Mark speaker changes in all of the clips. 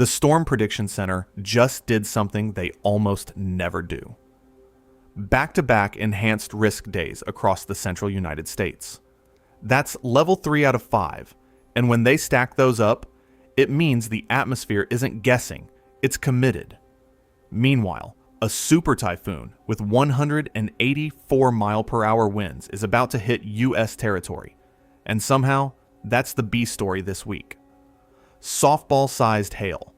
Speaker 1: The Storm Prediction Center just did something they almost never do. Back-to-back enhanced risk days across the central United States. That's level 3 out of 5, and when they stack those up, it means the atmosphere isn't guessing, it's committed. Meanwhile, a super typhoon with 184 mile-per-hour winds is about to hit U.S. territory, and somehow, that's the B story this week. Softball-sized hail,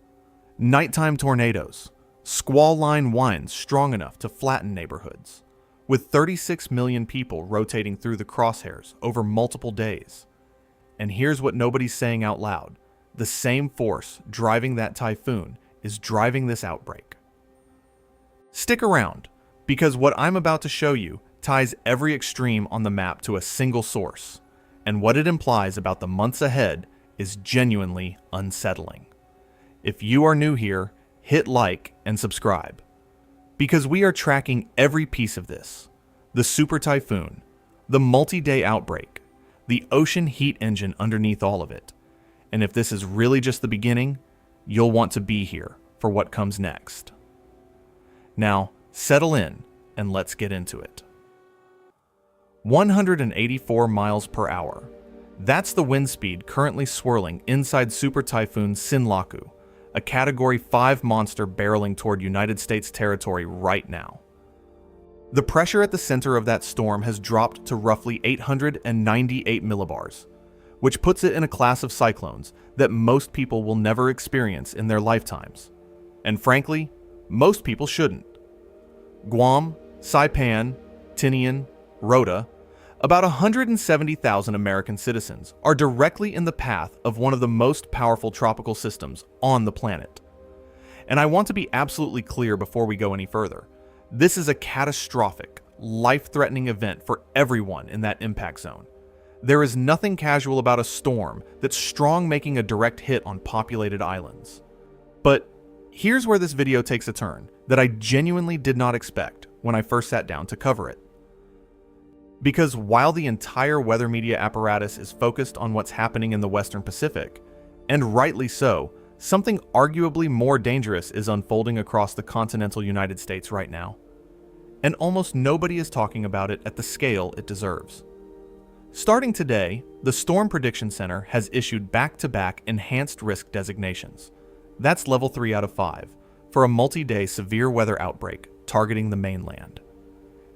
Speaker 1: nighttime tornadoes, squall-line winds strong enough to flatten neighborhoods, with 36 million people rotating through the crosshairs over multiple days. And here's what nobody's saying out loud. The same force driving that typhoon is driving this outbreak. Stick around, because what I'm about to show you ties every extreme on the map to a single source, and what it implies about the months ahead is genuinely unsettling. If you are new here, hit like and subscribe, because we are tracking every piece of this: the super typhoon, the multi-day outbreak, the ocean heat engine underneath all of it. And if this is really just the beginning, you'll want to be here for what comes next. Now, settle in and let's get into it. 184 miles per hour. That's the wind speed currently swirling inside Super Typhoon Sinlaku, a Category 5 monster barreling toward United States territory right now. The pressure at the center of that storm has dropped to roughly 898 millibars, which puts it in a class of cyclones that most people will never experience in their lifetimes. And frankly, most people shouldn't. Guam, Saipan, Tinian, Rota, about 170,000 American citizens are directly in the path of one of the most powerful tropical systems on the planet. And I want to be absolutely clear before we go any further. This is a catastrophic, life-threatening event for everyone in that impact zone. There is nothing casual about a storm that's strong making a direct hit on populated islands. But here's where this video takes a turn that I genuinely did not expect when I first sat down to cover it. Because while the entire weather media apparatus is focused on what's happening in the Western Pacific, and rightly so, something arguably more dangerous is unfolding across the continental United States right now. And almost nobody is talking about it at the scale it deserves. Starting today, the Storm Prediction Center has issued back-to-back enhanced risk designations. That's level 3 out of 5, for a multi-day severe weather outbreak targeting the mainland.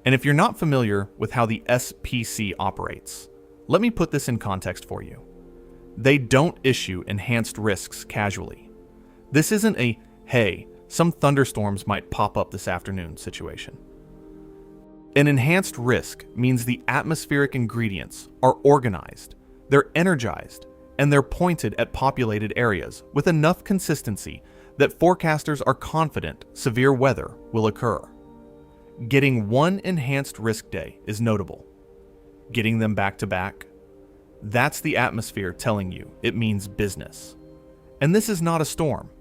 Speaker 1: And if you're not familiar with how the SPC operates, let me put this in context for you. They don't issue enhanced risks casually. This isn't a, hey, some thunderstorms might pop up this afternoon situation. An enhanced risk means the atmospheric ingredients are organized, they're energized, and they're pointed at populated areas with enough consistency that forecasters are confident severe weather will occur. Getting one enhanced risk day is notable. Getting them back to back, that's the atmosphere telling you it means business. And this is not a storm.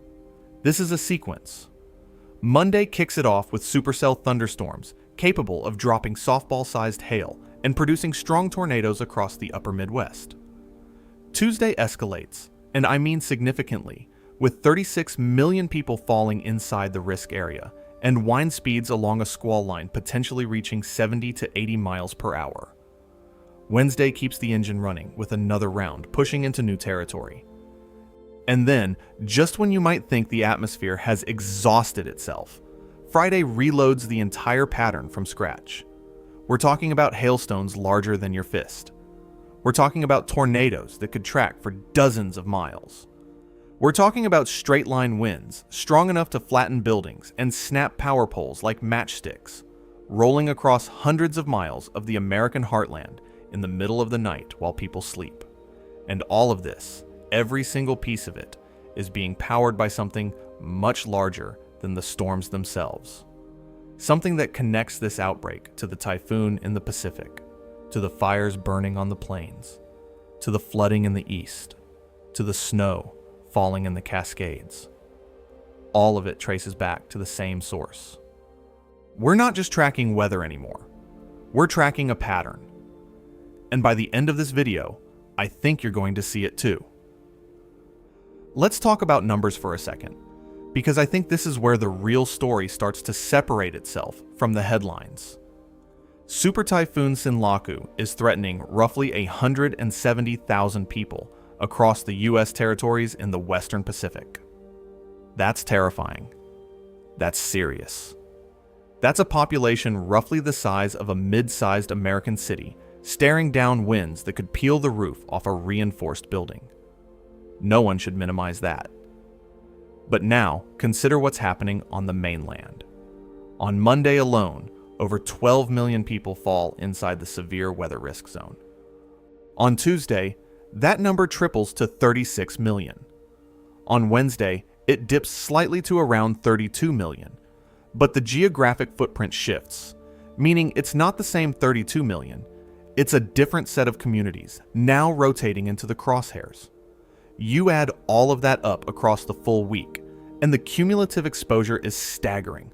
Speaker 1: This is a sequence. Monday kicks it off with supercell thunderstorms capable of dropping softball-sized hail and producing strong tornadoes across the upper Midwest. Tuesday escalates, and I mean significantly, with 36 million people falling inside the risk area and wind speeds along a squall line potentially reaching 70 to 80 miles per hour. Wednesday keeps the engine running with another round, pushing into new territory. And then, just when you might think the atmosphere has exhausted itself, Friday reloads the entire pattern from scratch. We're talking about hailstones larger than your fist. We're talking about tornadoes that could track for dozens of miles. We're talking about straight-line winds, strong enough to flatten buildings and snap power poles like matchsticks, rolling across hundreds of miles of the American heartland in the middle of the night while people sleep. And all of this, every single piece of it, is being powered by something much larger than the storms themselves. Something that connects this outbreak to the typhoon in the Pacific, to the fires burning on the plains, to the flooding in the east, to the snow falling in the Cascades. All of it traces back to the same source. We're not just tracking weather anymore. We're tracking a pattern. And by the end of this video, I think you're going to see it too. Let's talk about numbers for a second, because I think this is where the real story starts to separate itself from the headlines. Super Typhoon Sinlaku is threatening roughly 170,000 people across the U.S. territories in the Western Pacific. That's terrifying. That's serious. That's a population roughly the size of a mid-sized American city staring down winds that could peel the roof off a reinforced building. No one should minimize that. But now, consider what's happening on the mainland. On Monday alone, over 12 million people fall inside the severe weather risk zone. On Tuesday, that number triples to 36 million. On Wednesday, it dips slightly to around 32 million. But the geographic footprint shifts, meaning it's not the same 32 million. It's a different set of communities, now rotating into the crosshairs. You add all of that up across the full week, and the cumulative exposure is staggering.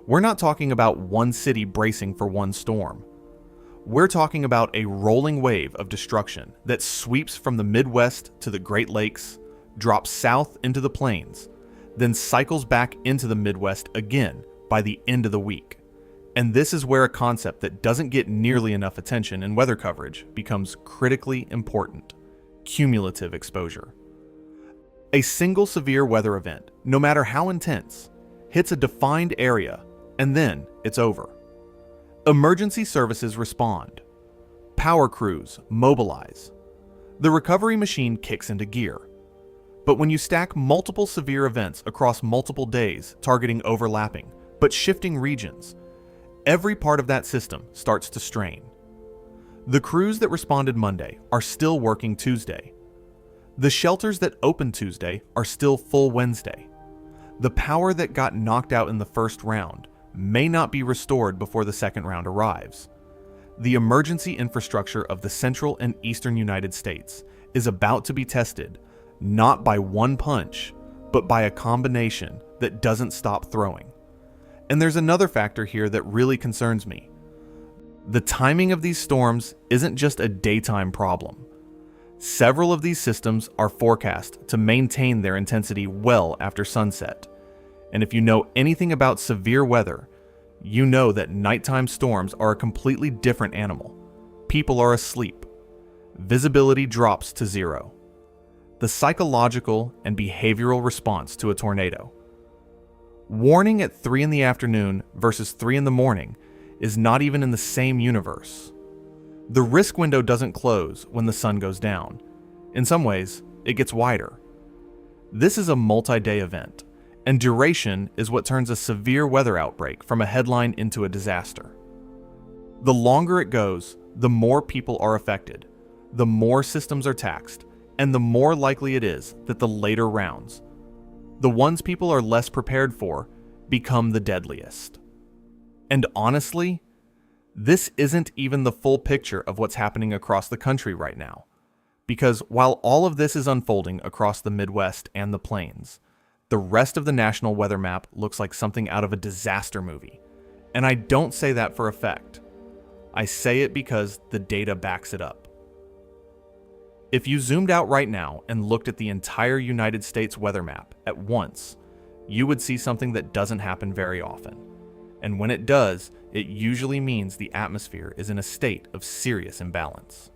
Speaker 1: We're not talking about one city bracing for one storm. We're talking about a rolling wave of destruction that sweeps from the Midwest to the Great Lakes, drops south into the plains, then cycles back into the Midwest again by the end of the week. And this is where a concept that doesn't get nearly enough attention in weather coverage becomes critically important: cumulative exposure. A single severe weather event, no matter how intense, hits a defined area, and then it's over. Emergency services respond. Power crews mobilize. The recovery machine kicks into gear. But when you stack multiple severe events across multiple days, targeting overlapping, but shifting regions, every part of that system starts to strain. The crews that responded Monday are still working Tuesday. The shelters that opened Tuesday are still full Wednesday. The power that got knocked out in the first round may not be restored before the second round arrives. The emergency infrastructure of the central and eastern United States is about to be tested, not by one punch, but by a combination that doesn't stop throwing. And there's another factor here that really concerns me. The timing of these storms isn't just a daytime problem. Several of these systems are forecast to maintain their intensity well after sunset. And if you know anything about severe weather, you know that nighttime storms are a completely different animal. People are asleep. Visibility drops to zero. The psychological and behavioral response to a tornado. Warning at 3 in the afternoon versus 3 in the morning is not even in the same universe. The risk window doesn't close when the sun goes down. In some ways, it gets wider. This is a multi-day event, and duration is what turns a severe weather outbreak from a headline into a disaster. The longer it goes, the more people are affected, the more systems are taxed, and the more likely it is that the later rounds, the ones people are less prepared for, become the deadliest. And honestly, this isn't even the full picture of what's happening across the country right now. Because while all of this is unfolding across the Midwest and the plains, the rest of the national weather map looks like something out of a disaster movie. And I don't say that for effect. I say it because the data backs it up. If you zoomed out right now and looked at the entire United States weather map at once, you would see something that doesn't happen very often. And when it does, it usually means the atmosphere is in a state of serious imbalance.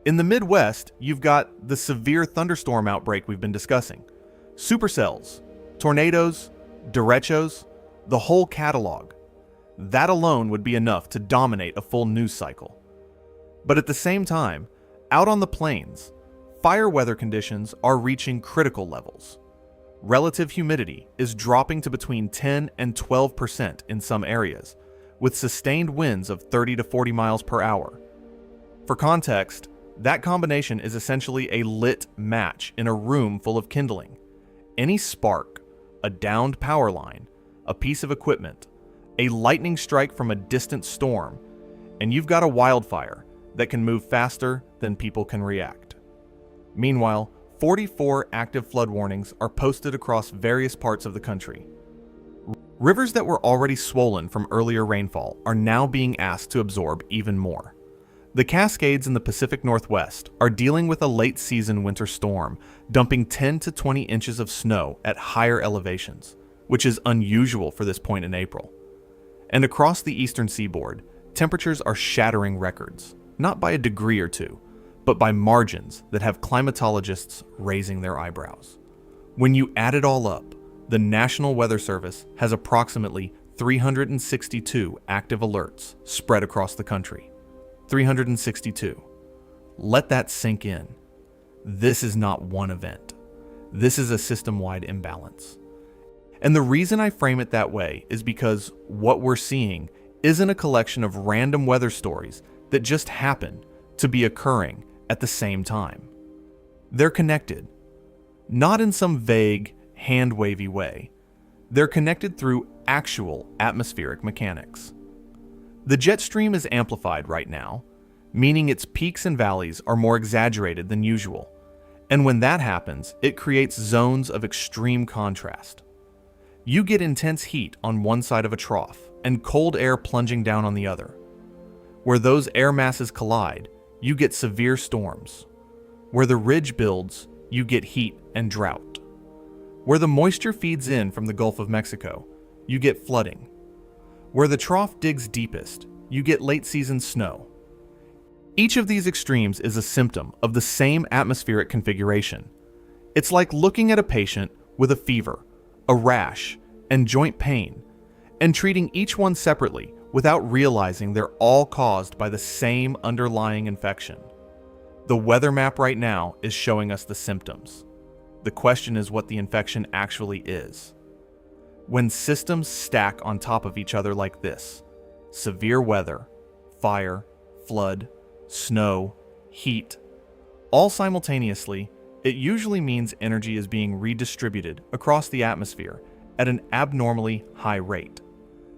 Speaker 1: In the Midwest, you've got the severe thunderstorm outbreak we've been discussing, supercells, tornadoes, derechos, the whole catalog. That alone would be enough to dominate a full news cycle. But at the same time, out on the plains, fire weather conditions are reaching critical levels. Relative humidity is dropping to between 10 and 12% in some areas, with sustained winds of 30 to 40 miles per hour. For context, that combination is essentially a lit match in a room full of kindling. Any spark, a downed power line, a piece of equipment, a lightning strike from a distant storm, and you've got a wildfire that can move faster than people can react. Meanwhile, 44 active flood warnings are posted across various parts of the country. Rivers that were already swollen from earlier rainfall are now being asked to absorb even more. The Cascades in the Pacific Northwest are dealing with a late-season winter storm, dumping 10 to 20 inches of snow at higher elevations, which is unusual for this point in April. And across the eastern seaboard, temperatures are shattering records, not by a degree or two, but by margins that have climatologists raising their eyebrows. When you add it all up, the National Weather Service has approximately 362 active alerts spread across the country. 362. Let that sink in. This is not one event. This is a system-wide imbalance. And the reason I frame it that way is because what we're seeing isn't a collection of random weather stories that just happen to be occurring at the same time. They're connected, not in some vague, hand-wavy way. They're connected through actual atmospheric mechanics. The jet stream is amplified right now, meaning its peaks and valleys are more exaggerated than usual. And when that happens, it creates zones of extreme contrast. You get intense heat on one side of a trough and cold air plunging down on the other. Where those air masses collide, you get severe storms. Where the ridge builds, you get heat and drought. Where the moisture feeds in from the Gulf of Mexico, you get flooding. Where the trough digs deepest, you get late-season snow. Each of these extremes is a symptom of the same atmospheric configuration. It's like looking at a patient with a fever, a rash, and joint pain, and treating each one separately without realizing they're all caused by the same underlying infection. The weather map right now is showing us the symptoms. The question is what the infection actually is. When systems stack on top of each other like this, severe weather, fire, flood, snow, heat, all simultaneously, it usually means energy is being redistributed across the atmosphere at an abnormally high rate.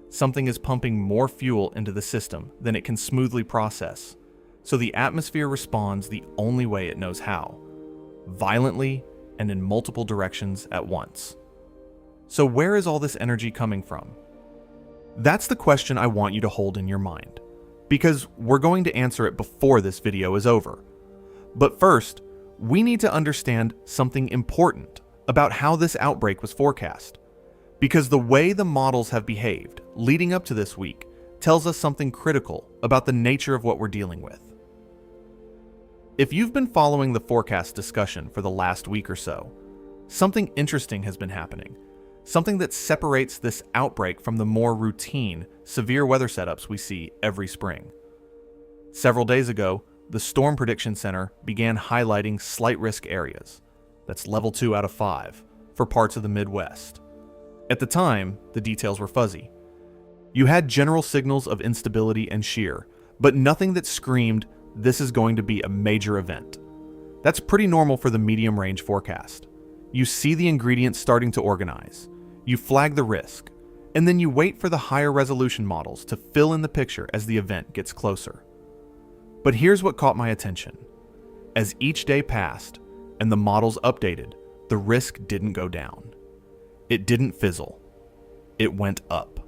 Speaker 1: Something is pumping more fuel into the system than it can smoothly process, so the atmosphere responds the only way it knows how, violently and in multiple directions at once. So where is all this energy coming from? That's the question I want you to hold in your mind, because we're going to answer it before this video is over. But first, we need to understand something important about how this outbreak was forecast, because the way the models have behaved leading up to this week tells us something critical about the nature of what we're dealing with. If you've been following the forecast discussion for the last week or so, something interesting has been happening, something that separates this outbreak from the more routine, severe weather setups we see every spring. Several days ago, the Storm Prediction Center began highlighting slight risk areas, that's level 2 out of 5, for parts of the Midwest. At the time, the details were fuzzy. You had general signals of instability and shear, but nothing that screamed, this is going to be a major event. That's pretty normal for the medium-range forecast. You see the ingredients starting to organize, you flag the risk, and then you wait for the higher resolution models to fill in the picture as the event gets closer. But here's what caught my attention. As each day passed and the models updated, the risk didn't go down. It didn't fizzle. It went up.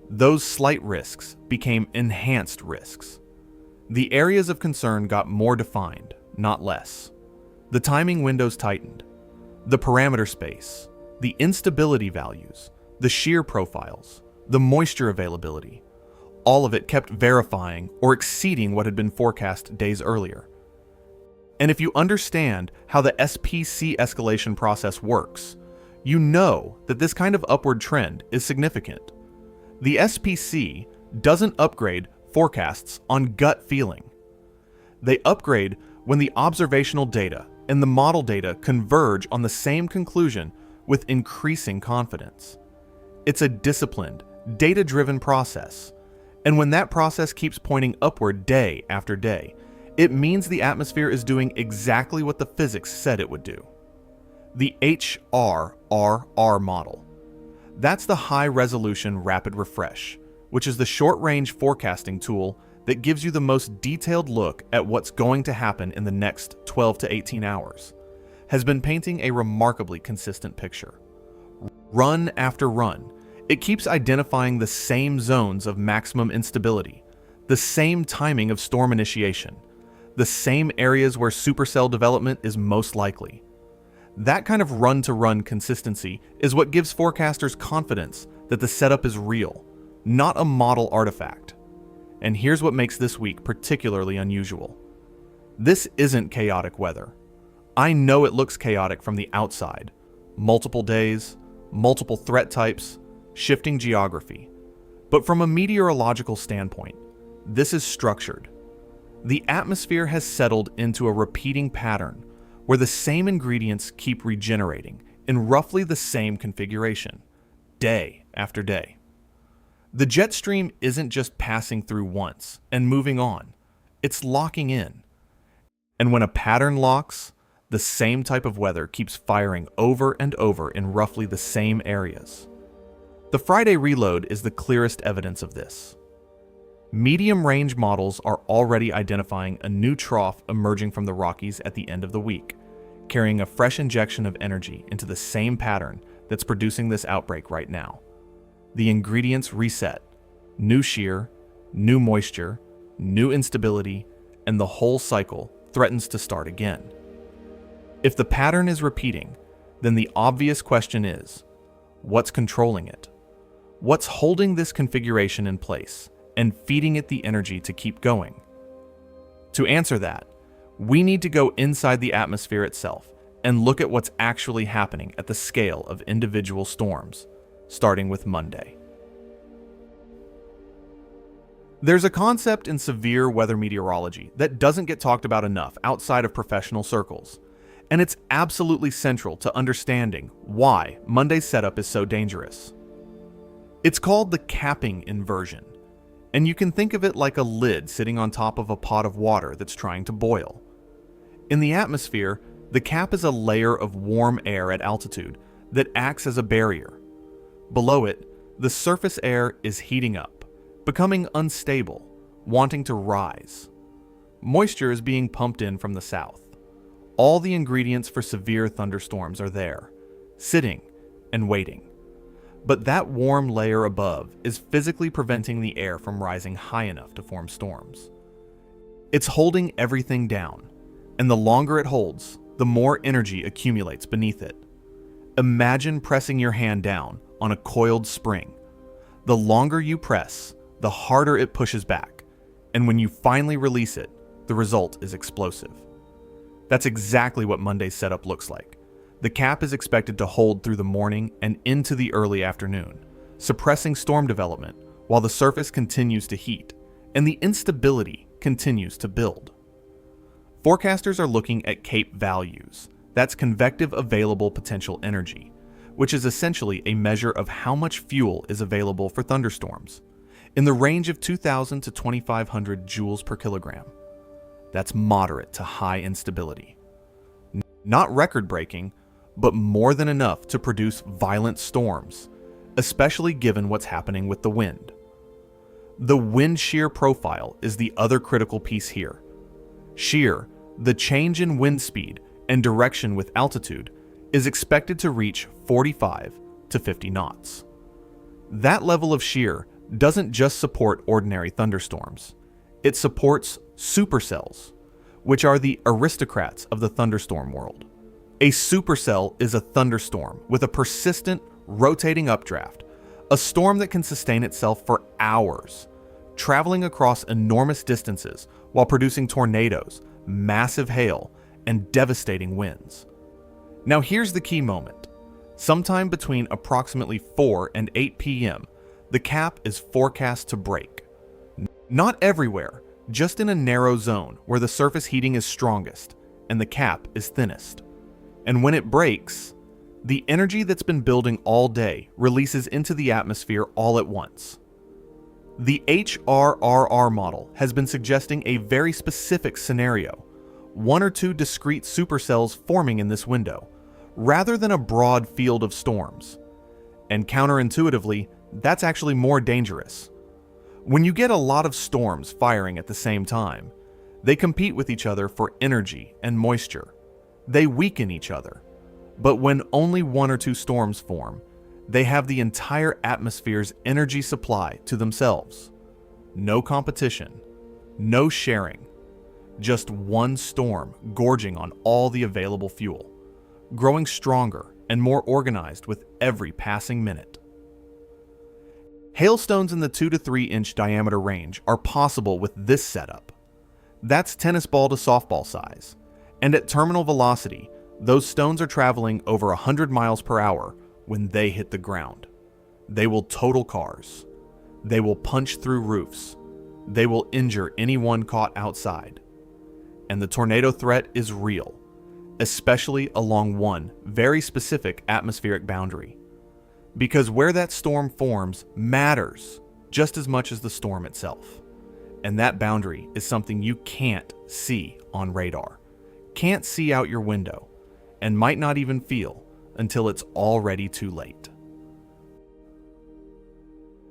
Speaker 1: Those slight risks became enhanced risks. The areas of concern got more defined, not less. The timing windows tightened. The parameter space, the instability values, the shear profiles, the moisture availability, all of it kept verifying or exceeding what had been forecast days earlier. And if you understand how the SPC escalation process works, you know that this kind of upward trend is significant. The SPC doesn't upgrade forecasts on gut feeling. They upgrade when the observational data and the model data converge on the same conclusion with increasing confidence. It's a disciplined, data-driven process, and when that process keeps pointing upward day after day, it means the atmosphere is doing exactly what the physics said it would do. The HRRR model. That's the High Resolution Rapid Refresh, which is the short-range forecasting tool that gives you the most detailed look at what's going to happen in the next 12 to 18 hours, has been painting a remarkably consistent picture. Run after run, it keeps identifying the same zones of maximum instability, the same timing of storm initiation, the same areas where supercell development is most likely. That kind of run-to-run consistency is what gives forecasters confidence that the setup is real, not a model artifact. And here's what makes this week particularly unusual. This isn't chaotic weather. I know it looks chaotic from the outside. Multiple days, multiple threat types, shifting geography. But from a meteorological standpoint, this is structured. The atmosphere has settled into a repeating pattern where the same ingredients keep regenerating in roughly the same configuration, day after day. The jet stream isn't just passing through once and moving on, it's locking in. And when a pattern locks, the same type of weather keeps firing over and over in roughly the same areas. The Friday reload is the clearest evidence of this. Medium-range models are already identifying a new trough emerging from the Rockies at the end of the week, carrying a fresh injection of energy into the same pattern that's producing this outbreak right now. The ingredients reset: new shear, new moisture, new instability, and the whole cycle threatens to start again. If the pattern is repeating, then the obvious question is, what's controlling it? What's holding this configuration in place and feeding it the energy to keep going? To answer that, we need to go inside the atmosphere itself and look at what's actually happening at the scale of individual storms, starting with Monday. There's a concept in severe weather meteorology that doesn't get talked about enough outside of professional circles, and it's absolutely central to understanding why Monday's setup is so dangerous. It's called the capping inversion, and you can think of it like a lid sitting on top of a pot of water that's trying to boil. In the atmosphere, the cap is a layer of warm air at altitude that acts as a barrier. Below it, the surface air is heating up, becoming unstable, wanting to rise. Moisture is being pumped in from the south. All the ingredients for severe thunderstorms are there, sitting and waiting. But that warm layer above is physically preventing the air from rising high enough to form storms. It's holding everything down, and the longer it holds, the more energy accumulates beneath it. Imagine pressing your hand down on a coiled spring. The longer you press, the harder it pushes back, and when you finally release it, the result is explosive. That's exactly what Monday's setup looks like. The cap is expected to hold through the morning and into the early afternoon, suppressing storm development while the surface continues to heat and the instability continues to build. Forecasters are looking at CAPE values, that's convective available potential energy, which is essentially a measure of how much fuel is available for thunderstorms, in the range of 2,000 to 2,500 joules per kilogram. That's moderate to high instability. Not record-breaking, but more than enough to produce violent storms, especially given what's happening with the wind. The wind shear profile is the other critical piece here. Shear, the change in wind speed and direction with altitude, is expected to reach 45 to 50 knots. That level of shear doesn't just support ordinary thunderstorms. It supports supercells, which are the aristocrats of the thunderstorm world. A supercell is a thunderstorm with a persistent, rotating updraft, a storm that can sustain itself for hours, traveling across enormous distances while producing tornadoes, massive hail, and devastating winds. Now here's the key moment. Sometime between approximately 4 and 8 p.m., the cap is forecast to break. Not everywhere, just in a narrow zone where the surface heating is strongest and the cap is thinnest. And when it breaks, the energy that's been building all day releases into the atmosphere all at once. The HRRR model has been suggesting a very specific scenario, 1 or 2 discrete supercells forming in this window, rather than a broad field of storms. And counterintuitively, that's actually more dangerous. When you get a lot of storms firing at the same time, they compete with each other for energy and moisture. They weaken each other. But when only 1 or 2 storms form, they have the entire atmosphere's energy supply to themselves. No competition, no sharing, just one storm gorging on all the available fuel, growing stronger and more organized with every passing minute. Hailstones in the 2 to 3 inch diameter range are possible with this setup. That's tennis ball to softball size, and at terminal velocity, those stones are traveling over 100 miles per hour when they hit the ground. They will total cars. They will punch through roofs. They will injure anyone caught outside. And the tornado threat is real, especially along one very specific atmospheric boundary. Because where that storm forms matters just as much as the storm itself. And that boundary is something you can't see on radar, can't see out your window, and might not even feel until it's already too late.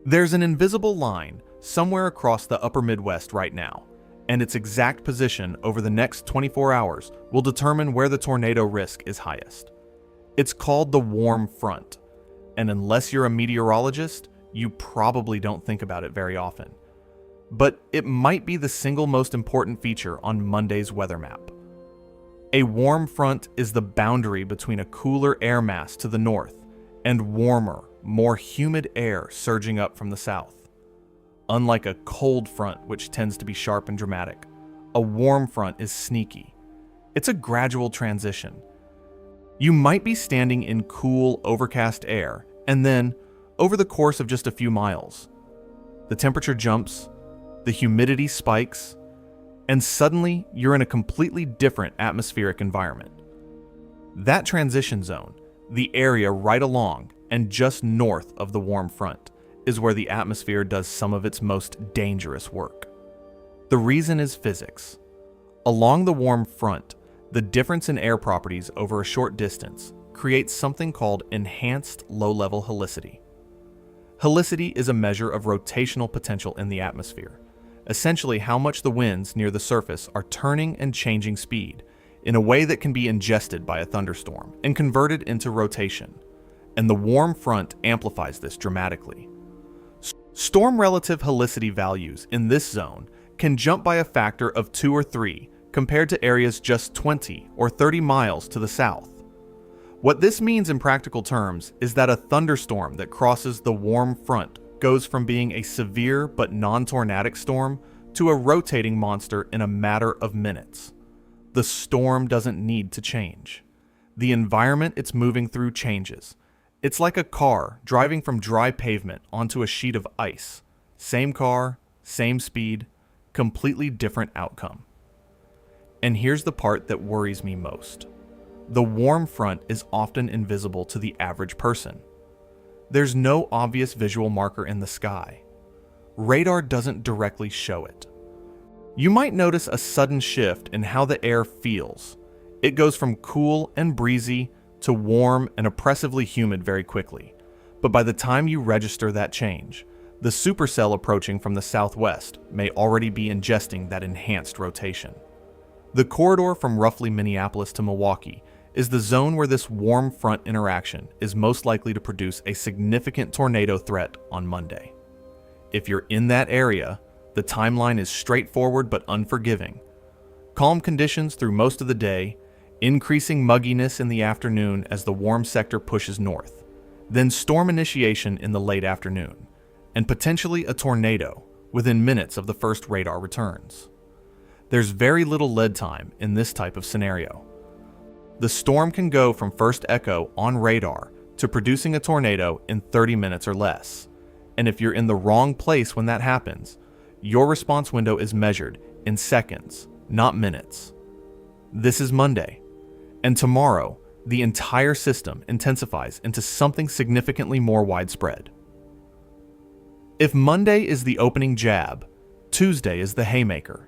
Speaker 1: There's an invisible line somewhere across the upper Midwest right now, and its exact position over the next 24 hours will determine where the tornado risk is highest. It's called the warm front, and unless you're a meteorologist, you probably don't think about it very often. But it might be the single most important feature on Monday's weather map. A warm front is the boundary between a cooler air mass to the north and warmer, more humid air surging up from the south. Unlike a cold front, which tends to be sharp and dramatic, a warm front is sneaky. It's a gradual transition. You might be standing in cool, overcast air, and then, over the course of just a few miles, the temperature jumps, the humidity spikes, and suddenly you're in a completely different atmospheric environment. That transition zone, the area right along and just north of the warm front, is where the atmosphere does some of its most dangerous work. The reason is physics. Along the warm front, the difference in air properties over a short distance creates something called enhanced low-level helicity. Helicity is a measure of rotational potential in the atmosphere, essentially how much the winds near the surface are turning and changing speed in a way that can be ingested by a thunderstorm and converted into rotation, and the warm front amplifies this dramatically. Storm relative helicity values in this zone can jump by a factor of 2 or 3 compared to areas just 20 or 30 miles to the south. What this means in practical terms is that a thunderstorm that crosses the warm front goes from being a severe but non-tornadic storm to a rotating monster in a matter of minutes. The storm doesn't need to change. The environment it's moving through changes. It's like a car driving from dry pavement onto a sheet of ice. Same car, same speed, completely different outcome. And here's the part that worries me most. The warm front is often invisible to the average person. There's no obvious visual marker in the sky. Radar doesn't directly show it. You might notice a sudden shift in how the air feels. It goes from cool and breezy to warm and oppressively humid very quickly. But by the time you register that change, the supercell approaching from the southwest may already be ingesting that enhanced rotation. The corridor from roughly Minneapolis to Milwaukee is the zone where this warm front interaction is most likely to produce a significant tornado threat on Monday. If you're in that area, the timeline is straightforward but unforgiving. Calm conditions through most of the day, increasing mugginess in the afternoon as the warm sector pushes north, then storm initiation in the late afternoon, and potentially a tornado within minutes of the first radar returns. There's very little lead time in this type of scenario. The storm can go from first echo on radar to producing a tornado in 30 minutes or less. And if you're in the wrong place when that happens, your response window is measured in seconds, not minutes. This is Monday, and tomorrow, the entire system intensifies into something significantly more widespread. If Monday is the opening jab, Tuesday is the haymaker.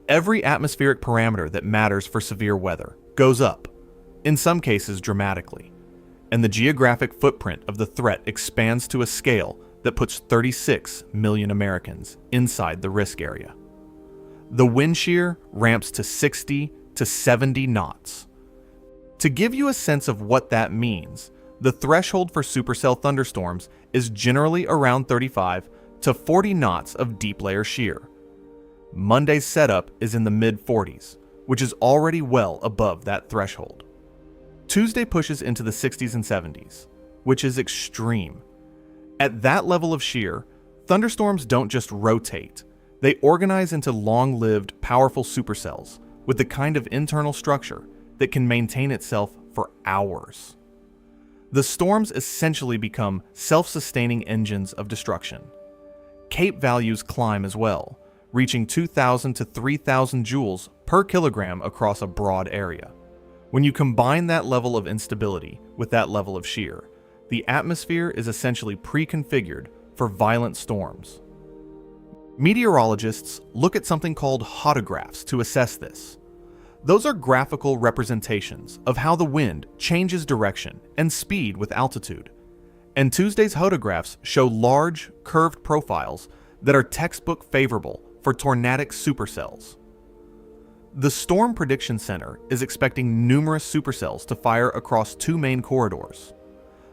Speaker 1: Every atmospheric parameter that matters for severe weather goes up, in some cases dramatically, and the geographic footprint of the threat expands to a scale that puts 36 million Americans inside the risk area. The wind shear ramps to 60 to 70 knots. To give you a sense of what that means, the threshold for supercell thunderstorms is generally around 35 to 40 knots of deep layer shear. Monday's setup is in the mid-40s, which is already well above that threshold. Tuesday pushes into the 60s and 70s, which is extreme. At that level of shear, thunderstorms don't just rotate, they organize into long-lived, powerful supercells with the kind of internal structure that can maintain itself for hours. The storms essentially become self-sustaining engines of destruction. Cape values climb as well, reaching 2,000 to 3,000 joules per kilogram across a broad area. When you combine that level of instability with that level of shear, the atmosphere is essentially pre-configured for violent storms. Meteorologists look at something called hotographs to assess this. Those are graphical representations of how the wind changes direction and speed with altitude. And Tuesday's hotographs show large, curved profiles that are textbook favorable for tornadic supercells. The Storm Prediction Center is expecting numerous supercells to fire across two main corridors.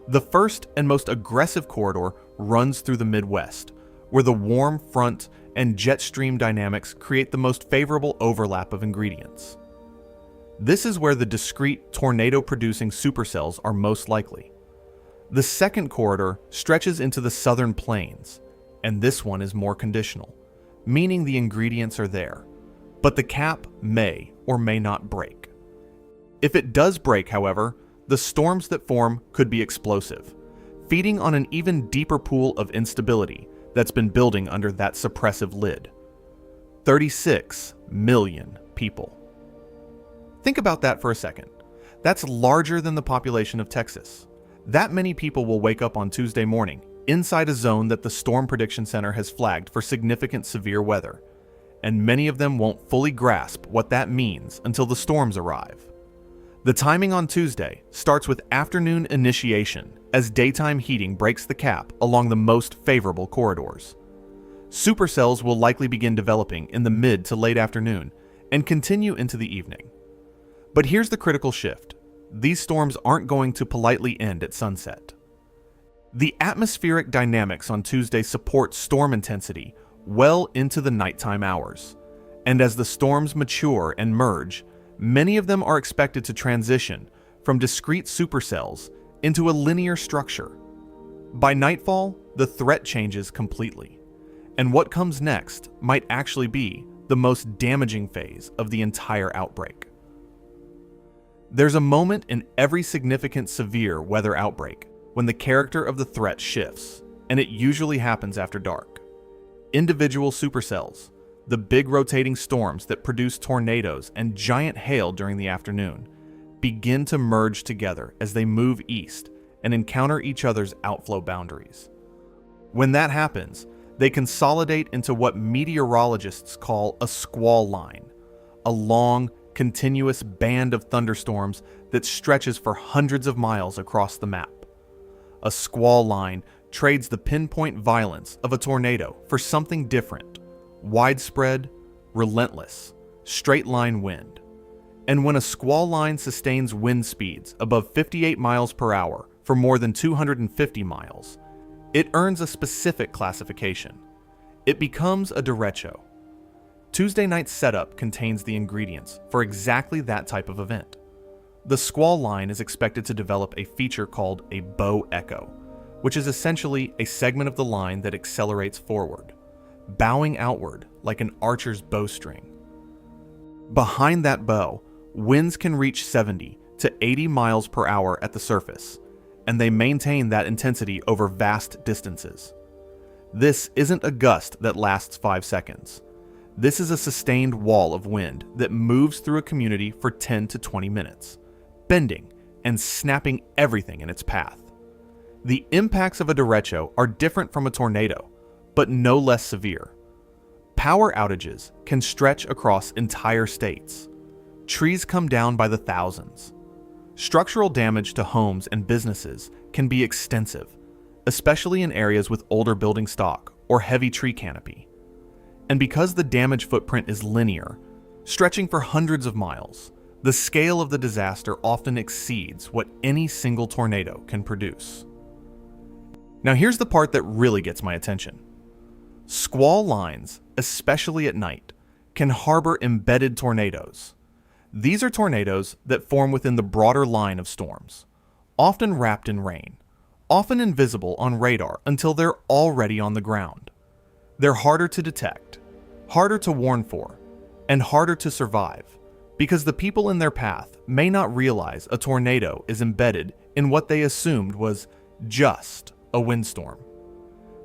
Speaker 1: The first and most aggressive corridor runs through the Midwest, where the warm front and jet stream dynamics create the most favorable overlap of ingredients. This is where the discrete tornado-producing supercells are most likely. The second corridor stretches into the southern plains, and this one is more conditional, meaning the ingredients are there, but the cap may or may not break. If it does break, however, the storms that form could be explosive, feeding on an even deeper pool of instability that's been building under that suppressive lid. 36 million people. Think about that for a second. That's larger than the population of Texas. That many people will wake up on Tuesday morning inside a zone that the Storm Prediction Center has flagged for significant severe weather, and many of them won't fully grasp what that means until the storms arrive. The timing on Tuesday starts with afternoon initiation as daytime heating breaks the cap along the most favorable corridors. Supercells will likely begin developing in the mid to late afternoon and continue into the evening. But here's the critical shift. These storms aren't going to politely end at sunset. The atmospheric dynamics on Tuesday support storm intensity well into the nighttime hours, and as the storms mature and merge, many of them are expected to transition from discrete supercells into a linear structure. By nightfall, the threat changes completely, and what comes next might actually be the most damaging phase of the entire outbreak. There's a moment in every significant severe weather outbreak when the character of the threat shifts, and it usually happens after dark. Individual supercells, the big rotating storms that produce tornadoes and giant hail during the afternoon, begin to merge together as they move east and encounter each other's outflow boundaries. When that happens, they consolidate into what meteorologists call a squall line, a long, continuous band of thunderstorms that stretches for hundreds of miles across the map. A squall line trades the pinpoint violence of a tornado for something different: widespread, relentless, straight-line wind. And when a squall line sustains wind speeds above 58 miles per hour for more than 250 miles, it earns a specific classification. It becomes a derecho. Tuesday night's setup contains the ingredients for exactly that type of event. The squall line is expected to develop a feature called a bow echo, which is essentially a segment of the line that accelerates forward, bowing outward like an archer's bowstring. Behind that bow, winds can reach 70 to 80 miles per hour at the surface, and they maintain that intensity over vast distances. This isn't a gust that lasts 5 seconds. This is a sustained wall of wind that moves through a community for 10 to 20 minutes, bending and snapping everything in its path. The impacts of a derecho are different from a tornado, but no less severe. Power outages can stretch across entire states. Trees come down by the thousands. Structural damage to homes and businesses can be extensive, especially in areas with older building stock or heavy tree canopy. And because the damage footprint is linear, stretching for hundreds of miles, the scale of the disaster often exceeds what any single tornado can produce. Now here's the part that really gets my attention. Squall lines, especially at night, can harbor embedded tornadoes. These are tornadoes that form within the broader line of storms, often wrapped in rain, often invisible on radar until they're already on the ground. They're harder to detect, harder to warn for, and harder to survive because the people in their path may not realize a tornado is embedded in what they assumed was just a windstorm.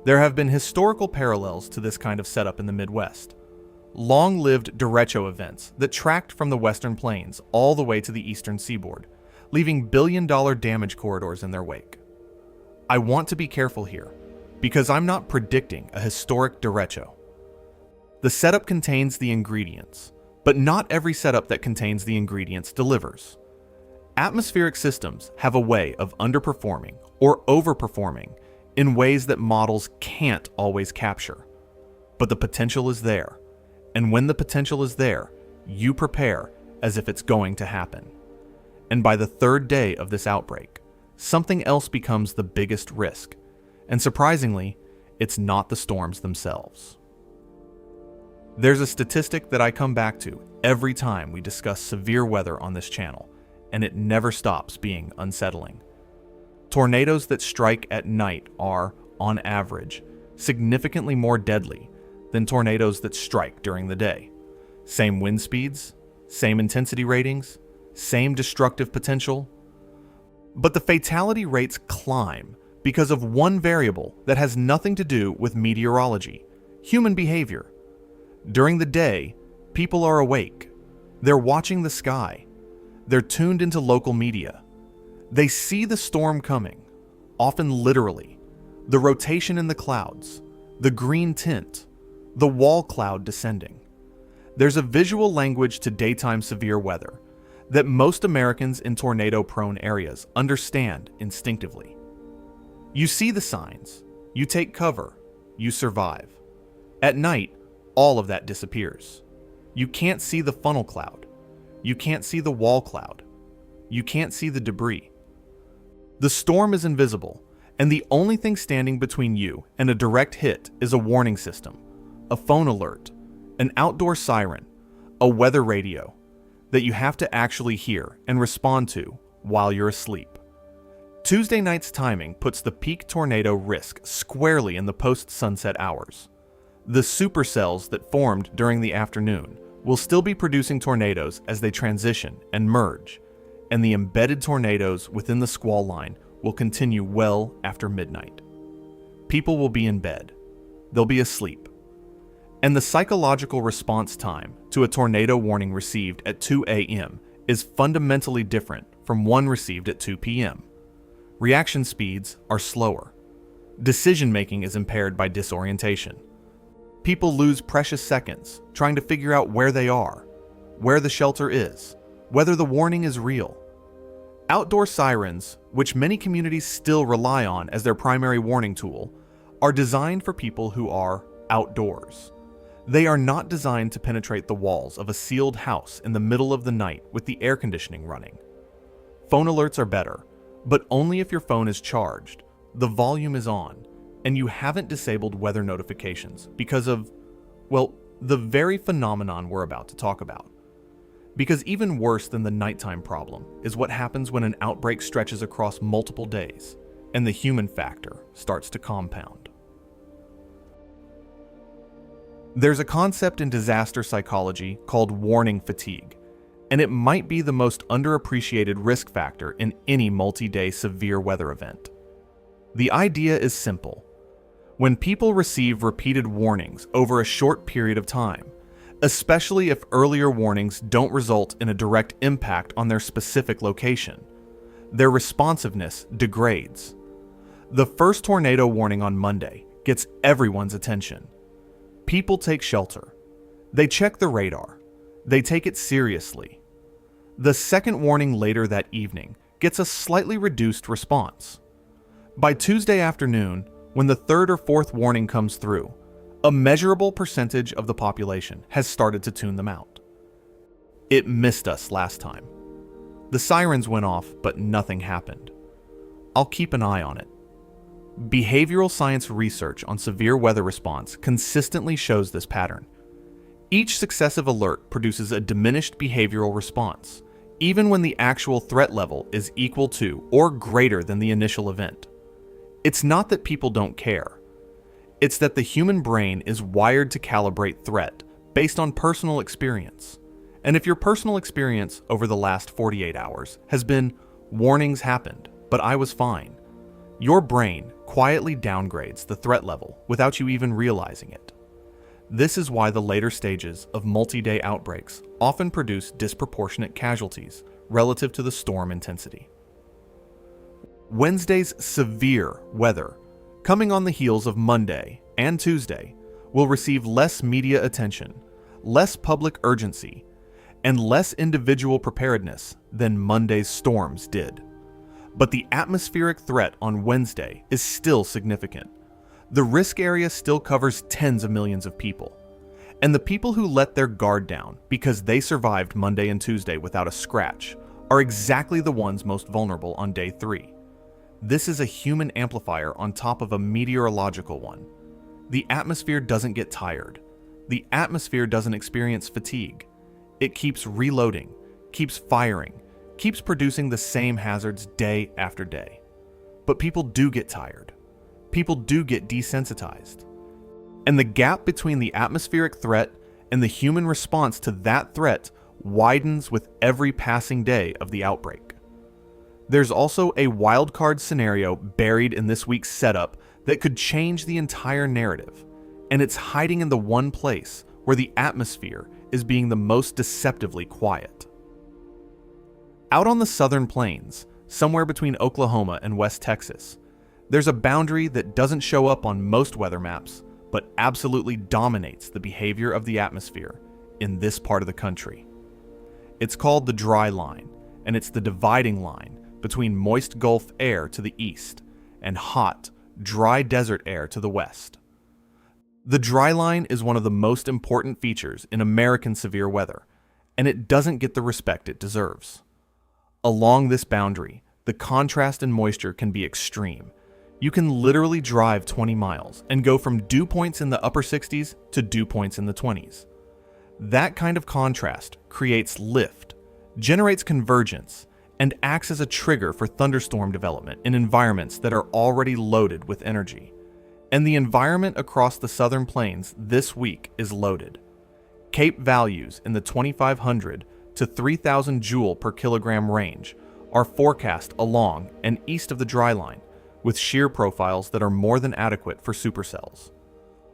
Speaker 1: There have been historical parallels to this kind of setup in the Midwest. Long-lived derecho events that tracked from the western plains all the way to the eastern seaboard, leaving billion-dollar damage corridors in their wake. I want to be careful here, because I'm not predicting a historic derecho. The setup contains the ingredients, but not every setup that contains the ingredients delivers. Atmospheric systems have a way of underperforming or overperforming in ways that models can't always capture. But the potential is there, and when the potential is there, you prepare as if it's going to happen. And by the third day of this outbreak, something else becomes the biggest risk, and surprisingly, it's not the storms themselves. There's a statistic that I come back to every time we discuss severe weather on this channel, and it never stops being unsettling. Tornadoes that strike at night are, on average, significantly more deadly than tornadoes that strike during the day. Same wind speeds, same intensity ratings, same destructive potential. But the fatality rates climb because of one variable that has nothing to do with meteorology: human behavior. During the day, people are awake. They're watching the sky. They're tuned into local media. They see the storm coming, often literally, the rotation in the clouds, the green tint, the wall cloud descending. There's a visual language to daytime severe weather that most Americans in tornado-prone areas understand instinctively. You see the signs, you take cover, you survive. At night, all of that disappears. You can't see the funnel cloud. You can't see the wall cloud. You can't see the debris. The storm is invisible, and the only thing standing between you and a direct hit is a warning system, a phone alert, an outdoor siren, a weather radio that you have to actually hear and respond to while you're asleep. Tuesday night's timing puts the peak tornado risk squarely in the post-sunset hours. The supercells that formed during the afternoon will still be producing tornadoes as they transition and merge, and the embedded tornadoes within the squall line will continue well after midnight. People will be in bed. They'll be asleep. And the psychological response time to a tornado warning received at 2 a.m. is fundamentally different from one received at 2 p.m. Reaction speeds are slower. Decision-making is impaired by disorientation. People lose precious seconds trying to figure out where they are, where the shelter is, whether the warning is real. Outdoor sirens, which many communities still rely on as their primary warning tool, are designed for people who are outdoors. They are not designed to penetrate the walls of a sealed house in the middle of the night with the air conditioning running. Phone alerts are better, but only if your phone is charged, the volume is on, and you haven't disabled weather notifications because of, well, the very phenomenon we're about to talk about. Because even worse than the nighttime problem is what happens when an outbreak stretches across multiple days, and the human factor starts to compound. There's a concept in disaster psychology called warning fatigue, and it might be the most underappreciated risk factor in any multi-day severe weather event. The idea is simple. When people receive repeated warnings over a short period of time, especially if earlier warnings don't result in a direct impact on their specific location, their responsiveness degrades. The first tornado warning on Monday gets everyone's attention. People take shelter. They check the radar. They take it seriously. The second warning later that evening gets a slightly reduced response. By Tuesday afternoon, when the third or fourth warning comes through, a measurable percentage of the population has started to tune them out. It missed us last time. The sirens went off, but nothing happened. I'll keep an eye on it. Behavioral science research on severe weather response consistently shows this pattern. Each successive alert produces a diminished behavioral response, even when the actual threat level is equal to or greater than the initial event. It's not that people don't care. It's that the human brain is wired to calibrate threat based on personal experience. And if your personal experience over the last 48 hours has been, warnings happened, but I was fine, your brain quietly downgrades the threat level without you even realizing it. This is why the later stages of multi-day outbreaks often produce disproportionate casualties relative to the storm intensity. Wednesday's severe weather, coming on the heels of Monday and Tuesday, will receive less media attention, less public urgency, and less individual preparedness than Monday's storms did. But the atmospheric threat on Wednesday is still significant. The risk area still covers tens of millions of people. And the people who let their guard down because they survived Monday and Tuesday without a scratch are exactly the ones most vulnerable on day 3. This is a human amplifier on top of a meteorological one. The atmosphere doesn't get tired. The atmosphere doesn't experience fatigue. It keeps reloading, keeps firing, keeps producing the same hazards day after day. But people do get tired. People do get desensitized. And the gap between the atmospheric threat and the human response to that threat widens with every passing day of the outbreak. There's also a wildcard scenario buried in this week's setup that could change the entire narrative, and it's hiding in the one place where the atmosphere is being the most deceptively quiet. Out on the southern plains, somewhere between Oklahoma and West Texas, there's a boundary that doesn't show up on most weather maps, but absolutely dominates the behavior of the atmosphere in this part of the country. It's called the dry line, and it's the dividing line between moist Gulf air to the east and hot, dry desert air to the west. The dry line is one of the most important features in American severe weather, and it doesn't get the respect it deserves. Along this boundary, the contrast in moisture can be extreme. You can literally drive 20 miles and go from dew points in the upper 60s to dew points in the 20s. That kind of contrast creates lift, generates convergence, and acts as a trigger for thunderstorm development in environments that are already loaded with energy. And the environment across the southern plains this week is loaded. CAPE values in the 2,500 to 3,000 joule per kilogram range are forecast along and east of the dry line, with shear profiles that are more than adequate for supercells.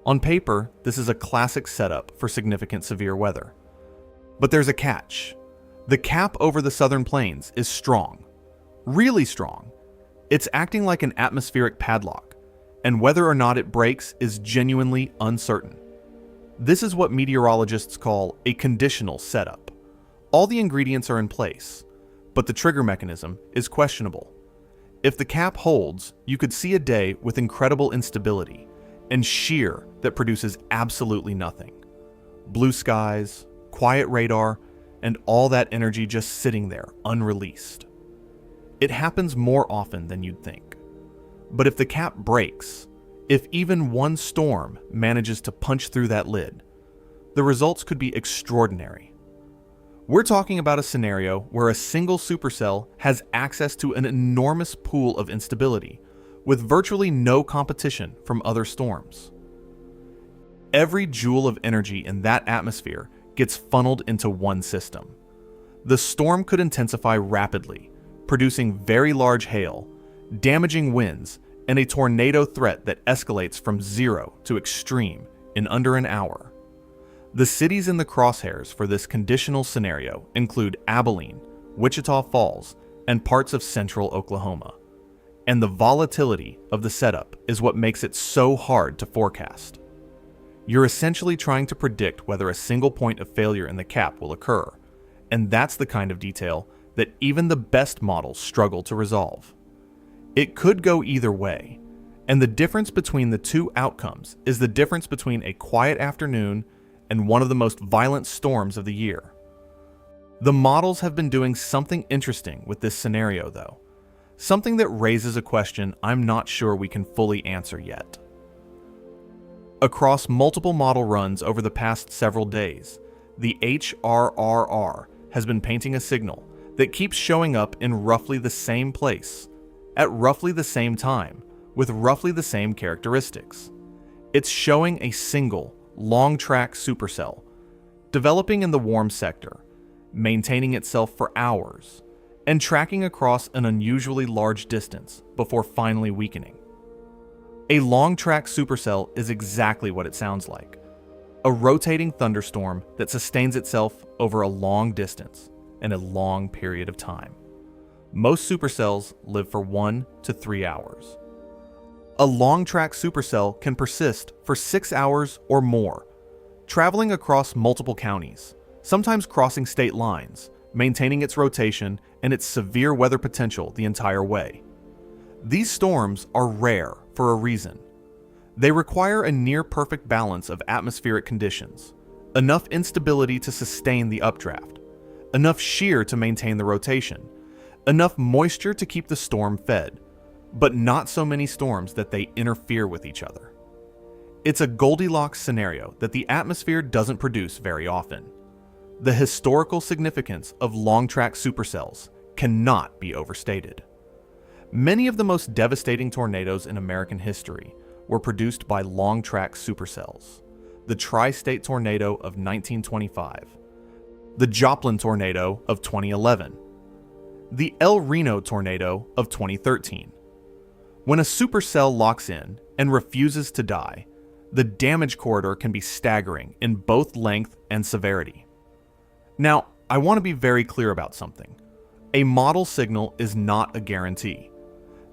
Speaker 1: On paper, this is a classic setup for significant severe weather. But there's a catch. The cap over the southern plains is strong. Really strong. It's acting like an atmospheric padlock, and whether or not it breaks is genuinely uncertain. This is what meteorologists call a conditional setup. All the ingredients are in place, but the trigger mechanism is questionable. If the cap holds, you could see a day with incredible instability and shear that produces absolutely nothing. Blue skies, quiet radar, and all that energy just sitting there, unreleased. It happens more often than you'd think. But if the cap breaks, if even one storm manages to punch through that lid, the results could be extraordinary. We're talking about a scenario where a single supercell has access to an enormous pool of instability, with virtually no competition from other storms. Every joule of energy in that atmosphere gets funneled into one system. The storm could intensify rapidly, producing very large hail, damaging winds, and a tornado threat that escalates from 0 to extreme in under an hour. The cities in the crosshairs for this conditional scenario include Abilene, Wichita Falls, and parts of central Oklahoma. And the volatility of the setup is what makes it so hard to forecast. You're essentially trying to predict whether a single point of failure in the cap will occur, and that's the kind of detail that even the best models struggle to resolve. It could go either way, and the difference between the two outcomes is the difference between a quiet afternoon and one of the most violent storms of the year. The models have been doing something interesting with this scenario, though. something that raises a question I'm not sure we can fully answer yet. Across multiple model runs over the past several days, the HRRR has been painting a signal that keeps showing up in roughly the same place, at roughly the same time, with roughly the same characteristics. It's showing a single, long-track supercell, developing in the warm sector, maintaining itself for hours, and tracking across an unusually large distance before finally weakening. A long-track supercell is exactly what it sounds like. A rotating thunderstorm that sustains itself over a long distance and a long period of time. Most supercells live for 1 to 3 hours. A long-track supercell can persist for 6 hours or more, traveling across multiple counties, sometimes crossing state lines, maintaining its rotation and its severe weather potential the entire way. These storms are rare for a reason. They require a near-perfect balance of atmospheric conditions, enough instability to sustain the updraft, enough shear to maintain the rotation, enough moisture to keep the storm fed, but not so many storms that they interfere with each other. It's a Goldilocks scenario that the atmosphere doesn't produce very often. The historical significance of long-track supercells cannot be overstated. Many of the most devastating tornadoes in American history were produced by long-track supercells. The Tri-State Tornado of 1925, the Joplin Tornado of 2011, the El Reno Tornado of 2013. When a supercell locks in and refuses to die, the damage corridor can be staggering in both length and severity. Now, I want to be very clear about something. A model signal is not a guarantee.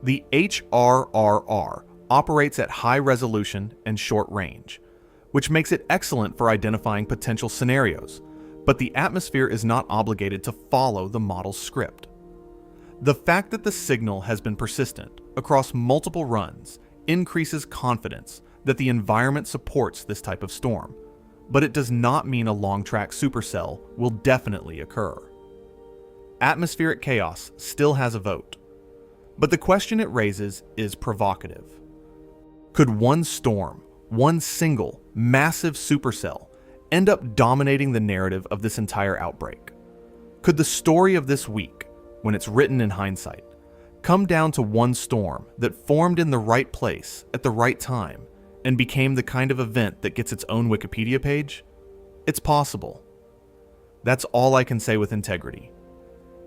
Speaker 1: The HRRR operates at high resolution and short range, which makes it excellent for identifying potential scenarios, but the atmosphere is not obligated to follow the model's script. The fact that the signal has been persistent across multiple runs increases confidence that the environment supports this type of storm, but it does not mean a long-track supercell will definitely occur. Atmospheric chaos still has a vote, but the question it raises is provocative. Could one storm, one single, massive supercell, end up dominating the narrative of this entire outbreak? Could the story of this week, when it's written in hindsight, come down to one storm that formed in the right place at the right time and became the kind of event that gets its own Wikipedia page? It's possible. That's all I can say with integrity.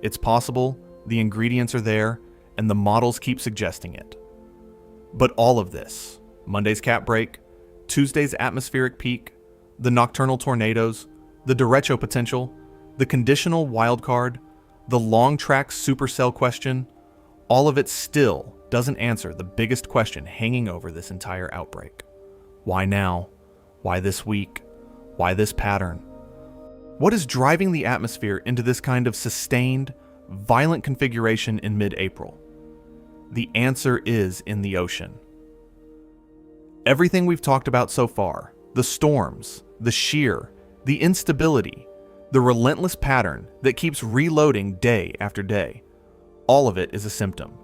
Speaker 1: It's possible, the ingredients are there, and the models keep suggesting it. But all of this, Monday's cap break, Tuesday's atmospheric peak, the nocturnal tornadoes, the derecho potential, the conditional wildcard, the long-track supercell question, all of it still doesn't answer the biggest question hanging over this entire outbreak. Why now? Why this week? Why this pattern? What is driving the atmosphere into this kind of sustained, violent configuration in mid-April? The answer is in the ocean. Everything we've talked about so far, the storms, the shear, the instability, the relentless pattern that keeps reloading day after day, all of it is a symptom.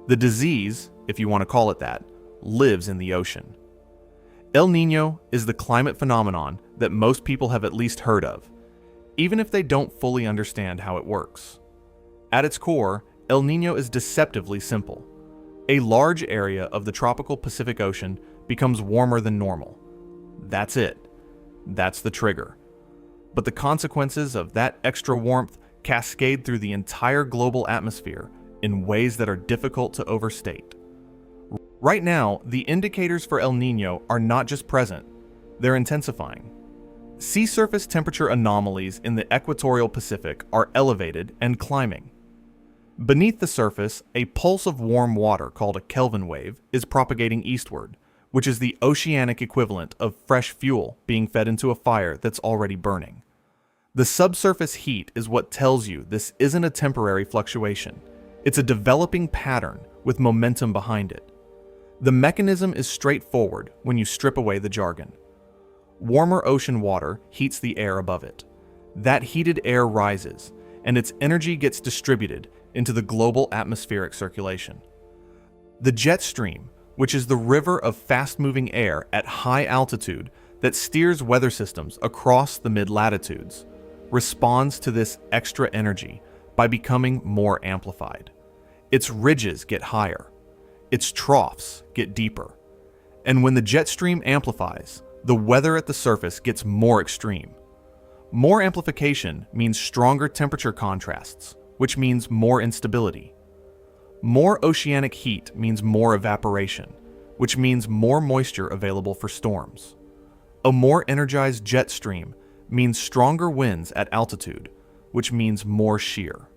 Speaker 1: The disease, if you want to call it that, lives in the ocean. El Niño is the climate phenomenon that most people have at least heard of, even if they don't fully understand how it works. At its core, El Niño is deceptively simple. A large area of the tropical Pacific Ocean becomes warmer than normal. That's it. That's the trigger. But the consequences of that extra warmth cascade through the entire global atmosphere in ways that are difficult to overstate. Right now, the indicators for El Niño are not just present, they're intensifying. Sea surface temperature anomalies in the equatorial Pacific are elevated and climbing. Beneath the surface, a pulse of warm water called a Kelvin wave is propagating eastward, which is the oceanic equivalent of fresh fuel being fed into a fire that's already burning. The subsurface heat is what tells you this isn't a temporary fluctuation. It's a developing pattern with momentum behind it. The mechanism is straightforward when you strip away the jargon. Warmer ocean water heats the air above it. That heated air rises, and its energy gets distributed into the global atmospheric circulation. The jet stream, which is the river of fast-moving air at high altitude that steers weather systems across the mid-latitudes, responds to this extra energy by becoming more amplified. Its ridges get higher, its troughs get deeper, and when the jet stream amplifies, the weather at the surface gets more extreme. More amplification means stronger temperature contrasts, which means more instability. More oceanic heat means more evaporation, which means more moisture available for storms. A more energized jet stream means stronger winds at altitude, which means more shear.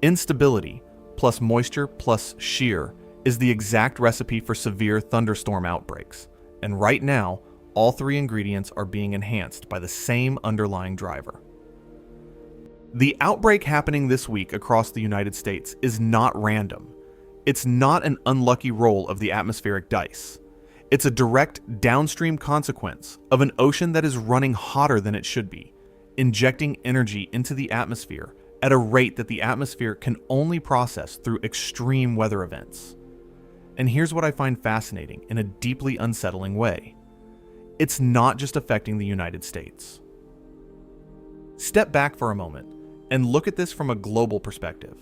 Speaker 1: Instability plus moisture plus shear is the exact recipe for severe thunderstorm outbreaks, and right now, all three ingredients are being enhanced by the same underlying driver. The outbreak happening this week across the United States is not random. It's not an unlucky roll of the atmospheric dice. It's a direct downstream consequence of an ocean that is running hotter than it should be, injecting energy into the atmosphere at a rate that the atmosphere can only process through extreme weather events. And here's what I find fascinating in a deeply unsettling way. It's not just affecting the United States. Step back for a moment and look at this from a global perspective.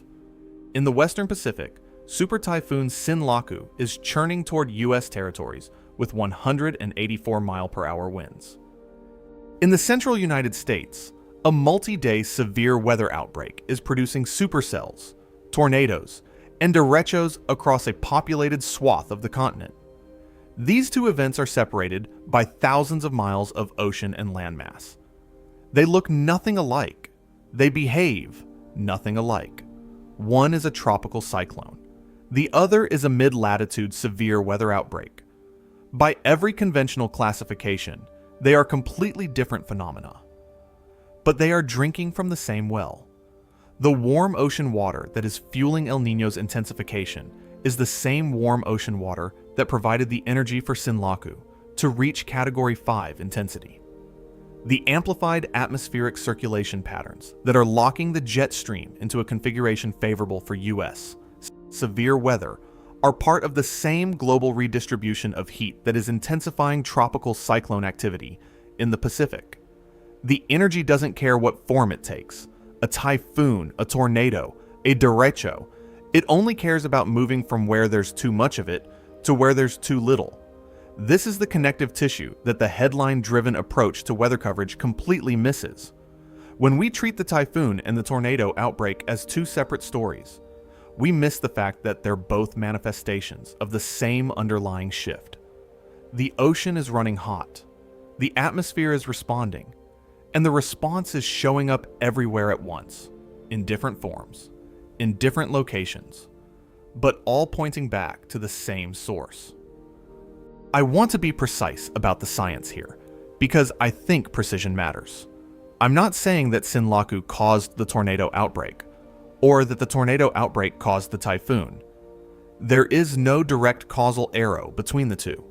Speaker 1: In the Western Pacific, Super Typhoon Sinlaku is churning toward U.S. territories with 184 mile-per-hour winds. In the central United States, a multi-day severe weather outbreak is producing supercells, tornadoes, and derechos across a populated swath of the continent. These two events are separated by thousands of miles of ocean and landmass. They look nothing alike. They behave nothing alike. One is a tropical cyclone. The other is a mid-latitude severe weather outbreak. By every conventional classification, they are completely different phenomena. But they are drinking from the same well. The warm ocean water that is fueling El Niño's intensification is the same warm ocean water that provided the energy for Sinlaku to reach Category 5 intensity. The amplified atmospheric circulation patterns that are locking the jet stream into a configuration favorable for U.S. severe weather are part of the same global redistribution of heat that is intensifying tropical cyclone activity in the Pacific. The energy doesn't care what form it takes, a typhoon, a tornado, a derecho. It only cares about moving from where there's too much of it to where there's too little. This is the connective tissue that the headline-driven approach to weather coverage completely misses. When we treat the typhoon and the tornado outbreak as two separate stories, we miss the fact that they're both manifestations of the same underlying shift. The ocean is running hot, the atmosphere is responding, and the response is showing up everywhere at once, in different forms, in different locations, but all pointing back to the same source. I want to be precise about the science here, because I think precision matters. I'm not saying that Sinlaku caused the tornado outbreak, or that the tornado outbreak caused the typhoon. There is no direct causal arrow between the two,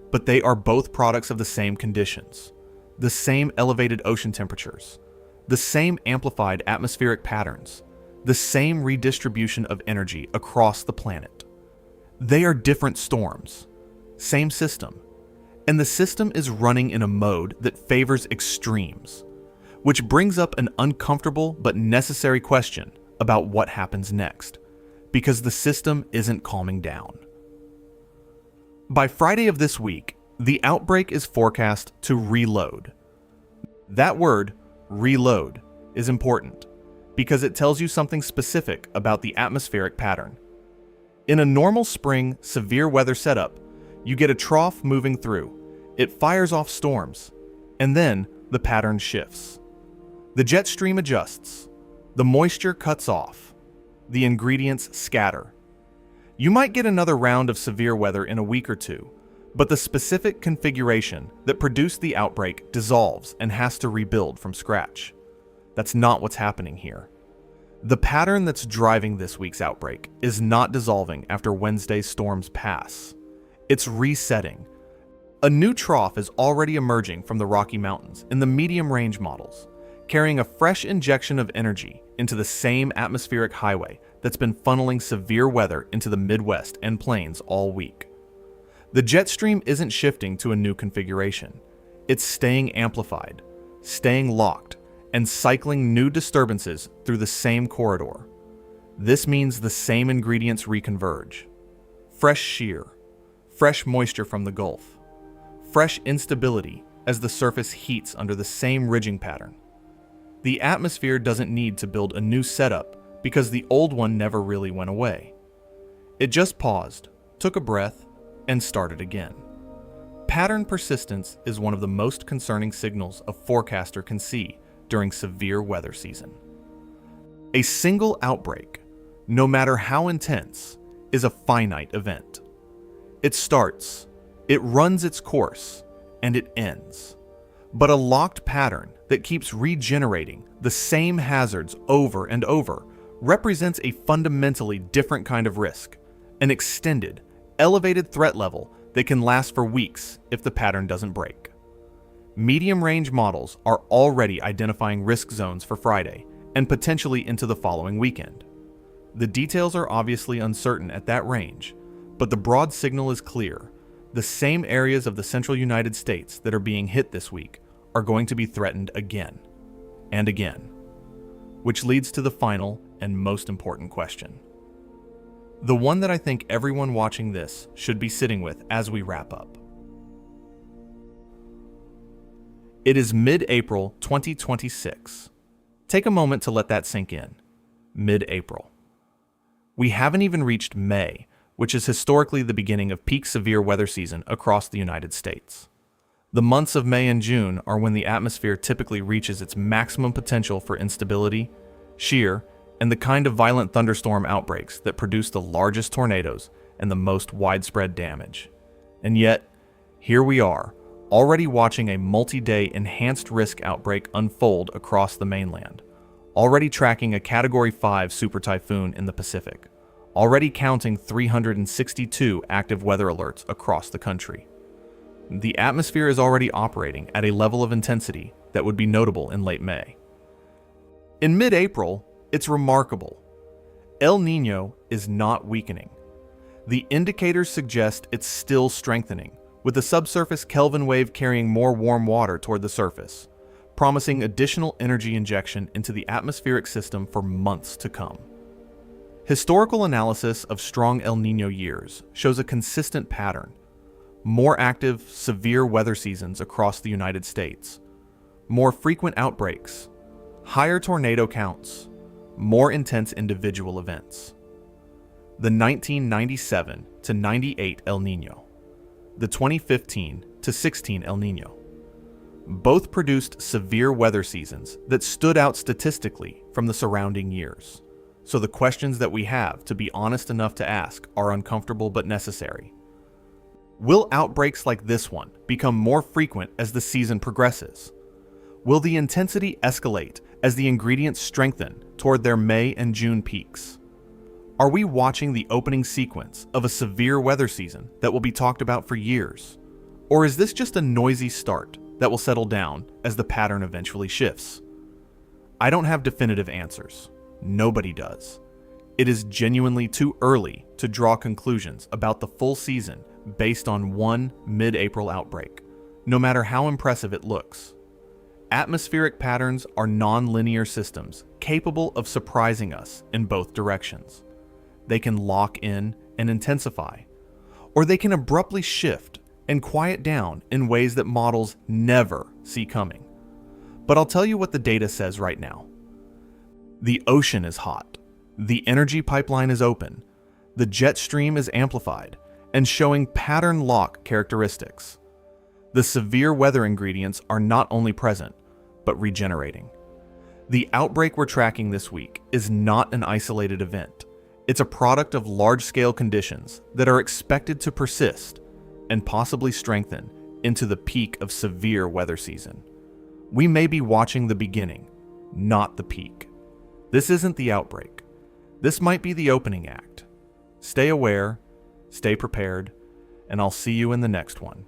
Speaker 1: but they are both products of the same conditions, the same elevated ocean temperatures, the same amplified atmospheric patterns, the same redistribution of energy across the planet. They are different storms, same system, and the system is running in a mode that favors extremes, which brings up an uncomfortable but necessary question about what happens next, because the system isn't calming down. By Friday of this week, the outbreak is forecast to reload. That word, reload, is important because it tells you something specific about the atmospheric pattern. In a normal spring severe weather setup, you get a trough moving through, it fires off storms, and then the pattern shifts. The jet stream adjusts, the moisture cuts off, the ingredients scatter. You might get another round of severe weather in a week or two, but the specific configuration that produced the outbreak dissolves and has to rebuild from scratch. That's not what's happening here. The pattern that's driving this week's outbreak is not dissolving after Wednesday's storms pass. It's resetting. A new trough is already emerging from the Rocky Mountains in the medium-range models, carrying a fresh injection of energy into the same atmospheric highway that's been funneling severe weather into the Midwest and plains all week. The jet stream isn't shifting to a new configuration. It's staying amplified, staying locked, and cycling new disturbances through the same corridor. This means the same ingredients reconverge. Fresh shear, fresh moisture from the Gulf, fresh instability as the surface heats under the same ridging pattern. The atmosphere doesn't need to build a new setup because the old one never really went away. It just paused, took a breath, and started again. Pattern persistence is one of the most concerning signals a forecaster can see during severe weather season. A single outbreak, no matter how intense, is a finite event. It starts, it runs its course, and it ends. But a locked pattern that keeps regenerating the same hazards over and over represents a fundamentally different kind of risk, an extended, elevated threat level that can last for weeks if the pattern doesn't break. Medium-range models are already identifying risk zones for Friday and potentially into the following weekend. The details are obviously uncertain at that range, but the broad signal is clear. The same areas of the central United States that are being hit this week are going to be threatened again and again, which leads to the final and most important question. The one that I think everyone watching this should be sitting with as we wrap up. It is mid-April 2026. Take a moment to let that sink in. Mid-April. We haven't even reached May, which is historically the beginning of peak severe weather season across the United States. The months of May and June are when the atmosphere typically reaches its maximum potential for instability, shear, and the kind of violent thunderstorm outbreaks that produce the largest tornadoes and the most widespread damage. And yet, here we are, already watching a multi-day enhanced risk outbreak unfold across the mainland, already tracking a Category 5 super typhoon in the Pacific, already counting 362 active weather alerts across the country. The atmosphere is already operating at a level of intensity that would be notable in late May. In mid-April, it's remarkable. El Niño is not weakening. The indicators suggest it's still strengthening, with the subsurface Kelvin wave carrying more warm water toward the surface, promising additional energy injection into the atmospheric system for months to come. Historical analysis of strong El Niño years shows a consistent pattern. More active, severe weather seasons across the United States, more frequent outbreaks, higher tornado counts, more intense individual events. The 1997 to 98 El Niño, the 2015 to 16 El Niño. Both produced severe weather seasons that stood out statistically from the surrounding years. So the questions that we have to be honest enough to ask are uncomfortable but necessary. Will outbreaks like this one become more frequent as the season progresses? Will the intensity escalate as the ingredients strengthen toward their May and June peaks? Are we watching the opening sequence of a severe weather season that will be talked about for years? Or is this just a noisy start that will settle down as the pattern eventually shifts? I don't have definitive answers. Nobody does. It is genuinely too early to draw conclusions about the full season based on one mid-April outbreak, no matter how impressive it looks. Atmospheric patterns are non-linear systems capable of surprising us in both directions. They can lock in and intensify, or they can abruptly shift and quiet down in ways that models never see coming. But I'll tell you what the data says right now. The ocean is hot, the energy pipeline is open, the jet stream is amplified and showing pattern lock characteristics. The severe weather ingredients are not only present, but regenerating. The outbreak we're tracking this week is not an isolated event. It's a product of large-scale conditions that are expected to persist and possibly strengthen into the peak of severe weather season. We may be watching the beginning, not the peak. This isn't the outbreak. This might be the opening act. Stay aware, stay prepared, and I'll see you in the next one.